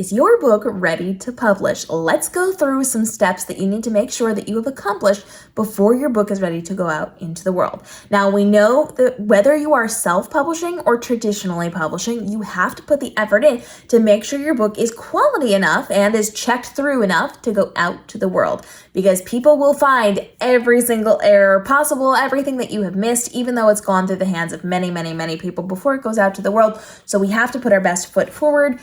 Is your book ready to publish? Let's go through some steps that you need to make sure that you have accomplished before your book is ready to go out into the world. Now, we know that whether you are self-publishing or traditionally publishing, you have to put the effort in to make sure your book is quality enough and is checked through enough to go out to the world, because people will find every single error possible, everything that you have missed, even though it's gone through the hands of many, many, many people before it goes out to the world. So we have to put our best foot forward.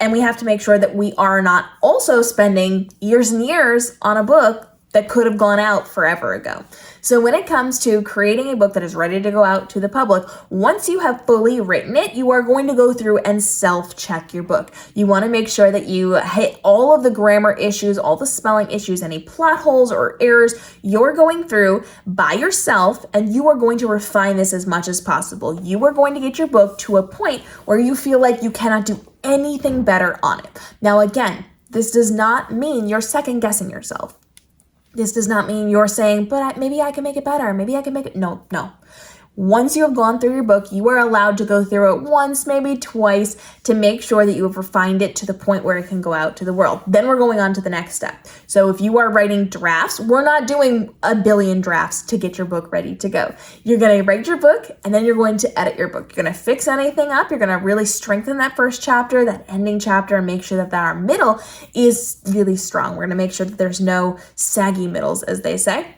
And we have to make sure that we are not also spending years and years on a book that could have gone out forever ago. So when it comes to creating a book that is ready to go out to the public, once you have fully written it, you are going to go through and self-check your book. You want to make sure that you hit all of the grammar issues, all the spelling issues, any plot holes or errors you're going through by yourself, and you are going to refine this as much as possible. You are going to get your book to a point where you feel like you cannot do anything better on it. Now, again, this does not mean you're second guessing yourself. This does not mean you're saying, but maybe I can make it better. Maybe I can make it. No. Once you have gone through your book, you are allowed to go through it once, maybe twice, to make sure that you have refined it to the point where it can go out to the world. Then we're going on to the next step. So if you are writing drafts, we're not doing a billion drafts to get your book ready to go. You're going to write your book, and then you're going to edit your book. You're going to fix anything up. You're going to really strengthen that first chapter, that ending chapter, and make sure that our middle is really strong. We're going to make sure that there's no saggy middles, as they say.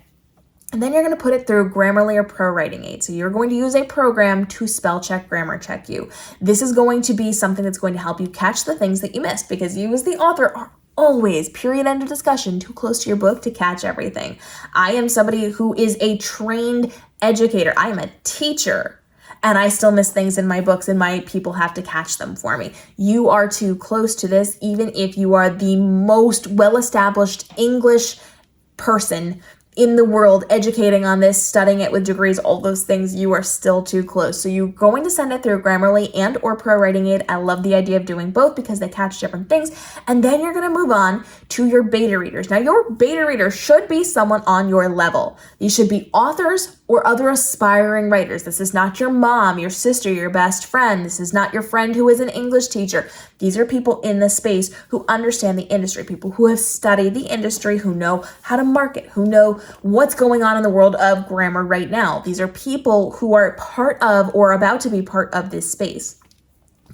And then you're going to put it through Grammarly or Pro Writing Aid. So you're going to use a program to spell check, grammar check you. This is going to be something that's going to help you catch the things that you missed, because you as the author are always, period, end of discussion, too close to your book to catch everything. I am somebody who is a trained educator. I am a teacher. And I still miss things in my books, and my people have to catch them for me. You are too close to this, even if you are the most well-established English person in the world, educating on this, studying it with degrees, all those things, you are still too close. So you're going to send it through Grammarly and or Pro Writing Aid. I love the idea of doing both because they catch different things. And then you're going to move on to your beta readers. Now, your beta reader should be someone on your level. These should be authors or other aspiring writers. This is not your mom, your sister, your best friend. This is not your friend who is an English teacher. These are people in the space who understand the industry, people who have studied the industry, who know how to market, who know what's going on in the world of grammar right now. These are people who are part of or about to be part of this space.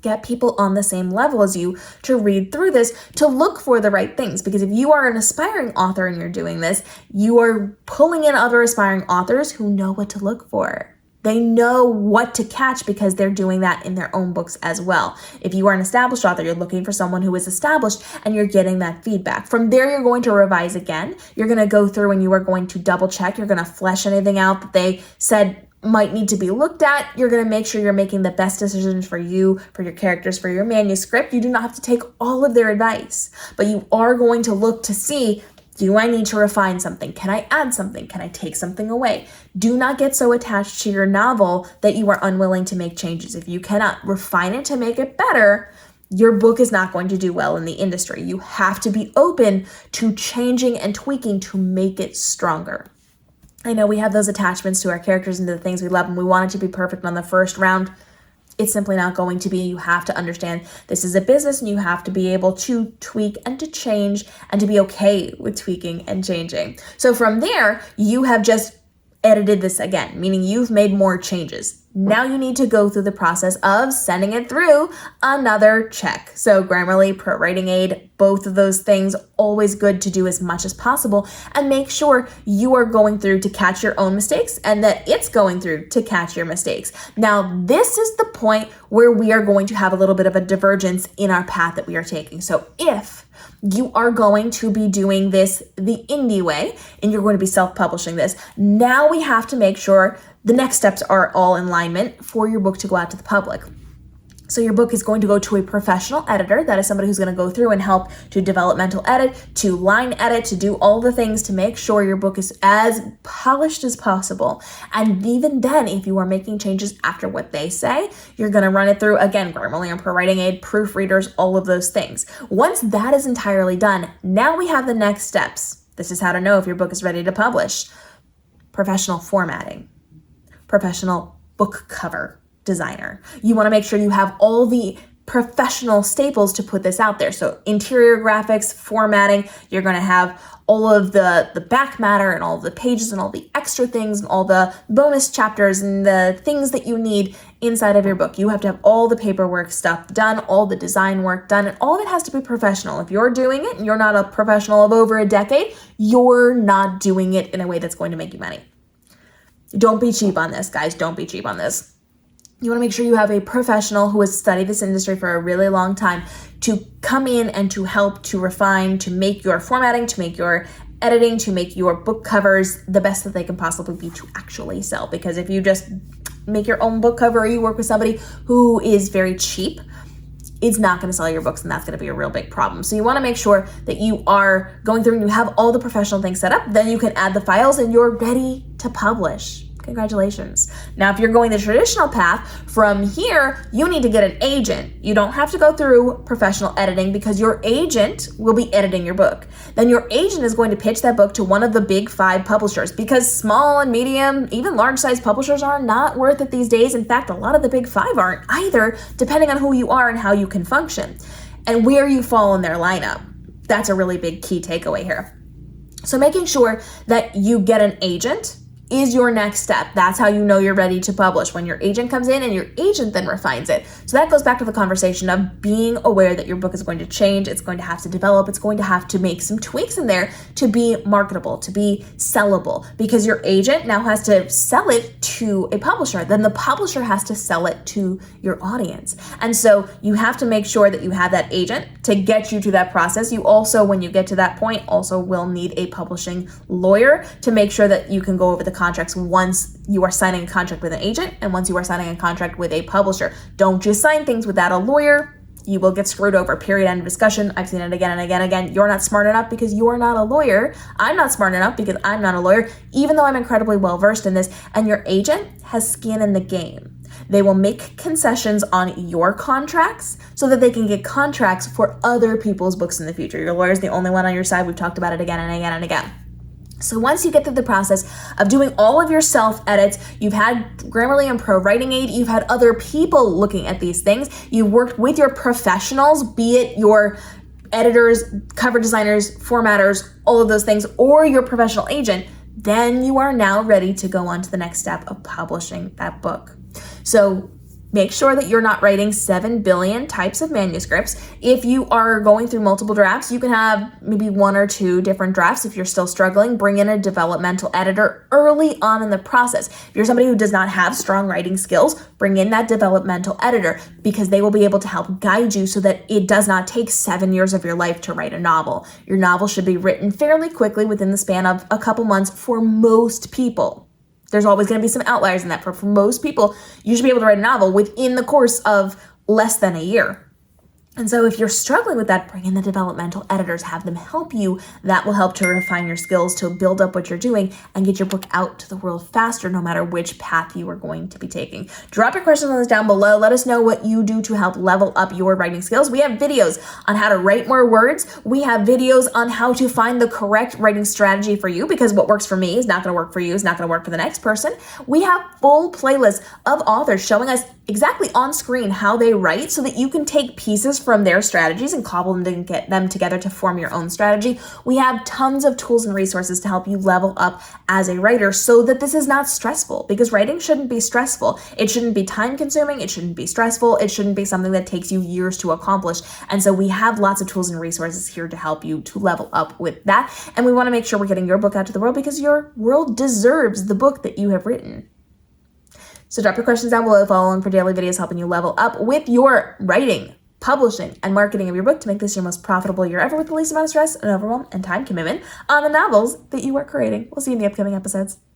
Get people on the same level as you to read through this, to look for the right things. Because if you are an aspiring author and you're doing this, you are pulling in other aspiring authors who know what to look for. They know what to catch because they're doing that in their own books as well. If you are an established author, you're looking for someone who is established and you're getting that feedback. From there, you're going to revise again. You're going to go through and you are going to double check. You're going to flesh anything out that they said might need to be looked at. You're going to make sure you're making the best decisions for you, for your characters, for your manuscript. You do not have to take all of their advice, but you are going to look to see, do I need to refine something? Can I add something? Can I take something away? Do not get so attached to your novel that you are unwilling to make changes. If you cannot refine it to make it better, your book is not going to do well in the industry. You have to be open to changing and tweaking to make it stronger. I know we have those attachments to our characters and to the things we love, and we want it to be perfect on the first round. It's simply not going to be. You have to understand this is a business, and you have to be able to tweak and to change and to be okay with tweaking and changing. So from there, you have just edited this again, meaning you've made more changes. Now you need to go through the process of sending it through another check. So Grammarly, Pro Writing Aid, both of those things, always good to do as much as possible, and make sure you are going through to catch your own mistakes and that it's going through to catch your mistakes. Now, this is the point where we are going to have a little bit of a divergence in our path that we are taking. So if you are going to be doing this the indie way and you're going to be self-publishing this, now we have to make sure the next steps are all in alignment for your book to go out to the public. So your book is going to go to a professional editor. That is somebody who's going to go through and help to developmental edit, to line edit, to do all the things to make sure your book is as polished as possible. And even then, if you are making changes after what they say, you're going to run it through, again, Grammarly and Pro Writing Aid, proofreaders, all of those things. Once that is entirely done, now we have the next steps. This is how to know if your book is ready to publish. Professional formatting. Professional book cover designer. You want to make sure you have all the professional staples to put this out there. So interior graphics, formatting, you're going to have all of the back matter and all of the pages and all the extra things and all the bonus chapters and the things that you need inside of your book. You have to have all the paperwork stuff done, all the design work done, and all of it has to be professional. If you're doing it and you're not a professional of over a decade, you're not doing it in a way that's going to make you money. Don't be cheap on this, guys. Don't be cheap on this. You want to make sure you have a professional who has studied this industry for a really long time to come in and to help, to refine, to make your formatting, to make your editing, to make your book covers the best that they can possibly be to actually sell. Because if you just make your own book cover or you work with somebody who is very cheap, it's not going to sell your books, and that's going to be a real big problem. So you want to make sure that you are going through and you have all the professional things set up. Then you can add the files and you're ready to publish. Congratulations. Now, if you're going the traditional path, from here, you need to get an agent. You don't have to go through professional editing because your agent will be editing your book. Then your agent is going to pitch that book to one of the big 5 publishers, because small and medium, even large size publishers are not worth it these days. In fact, a lot of the big 5 aren't either, depending on who you are and how you can function and where you fall in their lineup. That's a really big key takeaway here. So making sure that you get an agent is your next step. That's how you know you're ready to publish, when your agent comes in and your agent then refines it. So that goes back to the conversation of being aware that your book is going to change, it's going to have to develop, it's going to have to make some tweaks in there to be marketable, to be sellable, because your agent now has to sell it to a publisher. Then the publisher has to sell it to your audience. And so you have to make sure that you have that agent to get you to that process. You also, when you get to that point, also will need a publishing lawyer to make sure that you can go over the contracts once you are signing a contract with an agent and once you are signing a contract with a publisher. Don't just sign things without a lawyer. You will get screwed over, period, end of discussion. I've seen it again and again and again. You're not smart enough because you're not a lawyer. I'm not smart enough because I'm not a lawyer, even though I'm incredibly well versed in this. And your agent has skin in the game. They will make concessions on your contracts so that they can get contracts for other people's books in the future. Your lawyer's the only one on your side. We've talked about it again and again and again. So once you get through the process of doing all of your self-edits, you've had Grammarly and Pro Writing Aid, you've had other people looking at these things, you've worked with your professionals, be it your editors, cover designers, formatters, all of those things, or your professional agent, then you are now ready to go on to the next step of publishing that book. So make sure that you're not writing 7 billion types of manuscripts. If you are going through multiple drafts, you can have maybe 1 or 2 different drafts. If you're still struggling, bring in a developmental editor early on in the process. If you're somebody who does not have strong writing skills, bring in that developmental editor, because they will be able to help guide you so that it does not take 7 years of your life to write a novel. Your novel should be written fairly quickly within the span of a couple months for most people. There's always going to be some outliers in that, but for most people, you should be able to write a novel within the course of less than a year. And so if you're struggling with that, bring in the developmental editors, have them help you. That will help to refine your skills, to build up what you're doing and get your book out to the world faster, no matter which path you are going to be taking. Drop your questions on this down below. Let us know what you do to help level up your writing skills. We have videos on how to write more words. We have videos on how to find the correct writing strategy for you, because what works for me is not going to work for you, is not going to work for the next person. We have full playlists of authors showing us exactly on screen how they write, so that you can take pieces from their strategies and cobble them and get them together to form your own strategy. We have tons of tools and resources to help you level up as a writer, so that this is not stressful, because writing shouldn't be stressful. It shouldn't be time consuming. It shouldn't be stressful. It shouldn't be something that takes you years to accomplish. And so we have lots of tools and resources here to help you to level up with that. And we want to make sure we're getting your book out to the world, because your world deserves the book that you have written. So drop your questions down below, following for daily videos helping you level up with your writing, publishing, and marketing of your book to make this your most profitable year ever with the least amount of stress and overwhelm and time commitment on the novels that you are creating. We'll see you in the upcoming episodes.